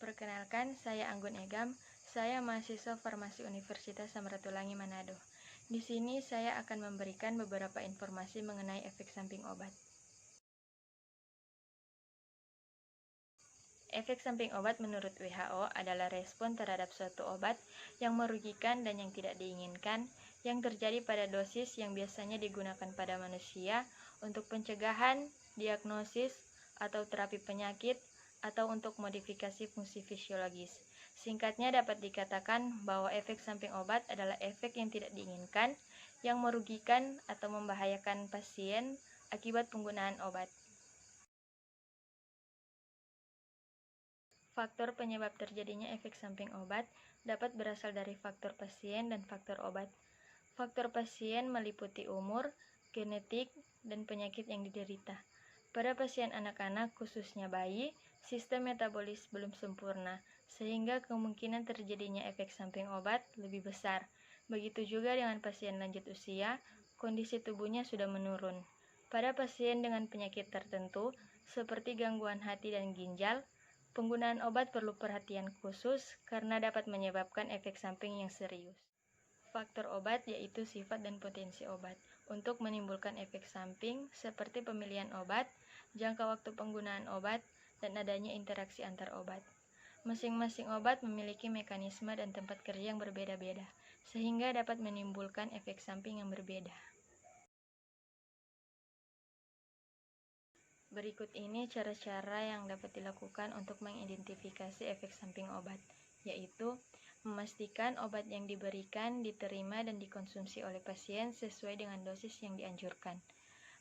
Perkenalkan, saya Anggun Egam. Saya mahasiswa Farmasi Universitas Samratulangi Manado. Di sini saya akan memberikan beberapa informasi mengenai efek samping obat. Efek samping obat menurut WHO adalah respon terhadap suatu obat yang merugikan dan yang tidak diinginkan yang terjadi pada dosis yang biasanya digunakan pada manusia untuk pencegahan, diagnosis, atau terapi penyakit, atau untuk modifikasi fungsi fisiologis. Singkatnya dapat dikatakan bahwa efek samping obat adalah efek yang tidak diinginkan yang merugikan atau membahayakan pasien akibat penggunaan obat. Faktor penyebab terjadinya efek samping obat dapat berasal dari faktor pasien dan faktor obat. Faktor pasien meliputi umur, genetik, dan penyakit yang diderita. Pada pasien anak-anak, khususnya bayi, sistem metabolis belum sempurna, sehingga kemungkinan terjadinya efek samping obat lebih besar. Begitu juga dengan pasien lanjut usia, kondisi tubuhnya sudah menurun. Pada pasien dengan penyakit tertentu, seperti gangguan hati dan ginjal, penggunaan obat perlu perhatian khusus karena dapat menyebabkan efek samping yang serius. Faktor obat yaitu sifat dan potensi obat untuk menimbulkan efek samping seperti pemilihan obat, jangka waktu penggunaan obat, dan adanya interaksi antar obat. Masing-masing obat memiliki mekanisme dan tempat kerja yang berbeda-beda, sehingga dapat menimbulkan efek samping yang berbeda. Berikut ini cara-cara yang dapat dilakukan untuk mengidentifikasi efek samping obat, yaitu memastikan obat yang diberikan, diterima, dan dikonsumsi oleh pasien sesuai dengan dosis yang dianjurkan.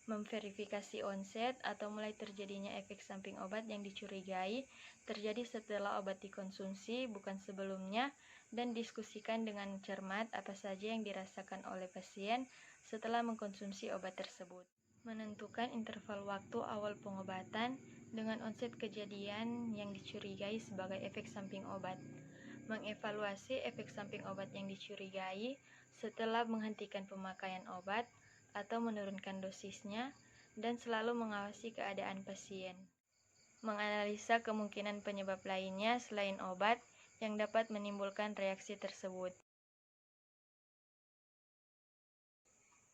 Memverifikasi onset atau mulai terjadinya efek samping obat yang dicurigai terjadi setelah obat dikonsumsi, bukan sebelumnya, dan diskusikan dengan cermat apa saja yang dirasakan oleh pasien setelah mengkonsumsi obat tersebut. Menentukan interval waktu awal pengobatan dengan onset kejadian yang dicurigai sebagai efek samping obat. Mengevaluasi efek samping obat yang dicurigai setelah menghentikan pemakaian obat atau menurunkan dosisnya, dan selalu mengawasi keadaan pasien. Menganalisa kemungkinan penyebab lainnya selain obat yang dapat menimbulkan reaksi tersebut.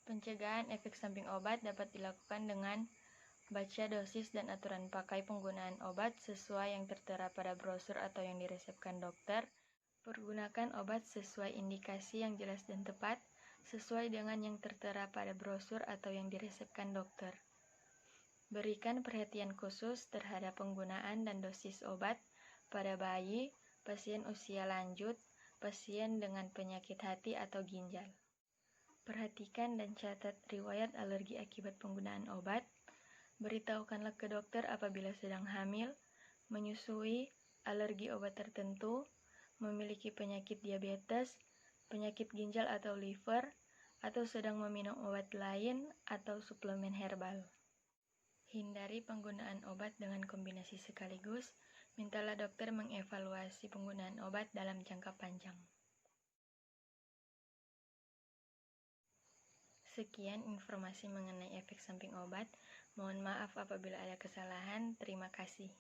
Pencegahan efek samping obat dapat dilakukan dengan baca dosis dan aturan pakai penggunaan obat sesuai yang tertera pada brosur atau yang diresepkan dokter. Pergunakan obat sesuai indikasi yang jelas dan tepat, sesuai dengan yang tertera pada brosur atau yang diresepkan dokter. Berikan perhatian khusus terhadap penggunaan dan dosis obat pada bayi, pasien usia lanjut, pasien dengan penyakit hati atau ginjal. Perhatikan dan catat riwayat alergi akibat penggunaan obat. Beritahukanlah ke dokter apabila sedang hamil, menyusui, alergi obat tertentu, memiliki penyakit diabetes, penyakit ginjal atau liver, atau sedang meminum obat lain atau suplemen herbal. Hindari penggunaan obat dengan kombinasi sekaligus. Mintalah dokter mengevaluasi penggunaan obat dalam jangka panjang. Sekian informasi mengenai efek samping obat. Mohon maaf apabila ada kesalahan. Terima kasih.